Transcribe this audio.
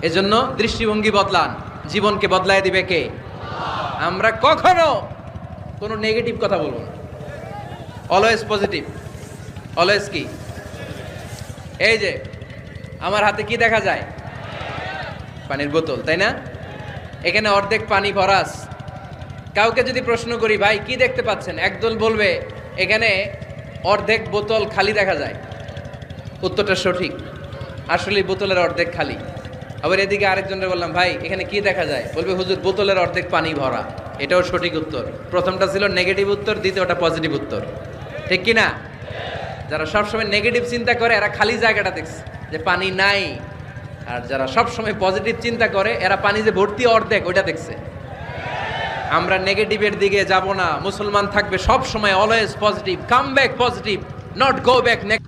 এজন্য দৃষ্টিভঙ্গি বদলান, জীবনকে বদলায় দিবে কে? আমরা কখনো কোনো নেগেটিভ কথা বলবো না, অলওয়েজ পজিটিভ। অলওয়েজ কি? এই যে আমার হাতে কি দেখা যায়? পানির বোতল, তাই না? এখানে অর্ধেক পানি ভরাস। কাউকে যদি প্রশ্ন করি, ভাই কি দেখতে পাচ্ছেন, একদল বলবে এখানে অর্ধেক বোতল খালি দেখা যায়। উত্তরটা সঠিক, আসলে বোতলের অর্ধেক খালি। আবার এদিকে আরেকজনের বললাম, ভাই এখানে কি দেখা যায়, বলবে হুজুর বোতলের অর্ধেক পানি ভরা। এটাও সঠিক উত্তর। প্রথমটা ছিল নেগেটিভ উত্তর, দ্বিতীয়টা পজিটিভ উত্তর, ঠিক কি না? যারা সবসময় নেগেটিভ চিন্তা করে এরা খালি জায়গাটা দেখছে যে পানি নাই, আর যারা সবসময় পজিটিভ চিন্তা করে এরা পানি যে ভর্তি অর্ধেক ওইটা দেখছে। আমরা নেগেটিভের দিকে যাব না, মুসলমান থাকবে সব সময় always positive, come back positive, not go back negative.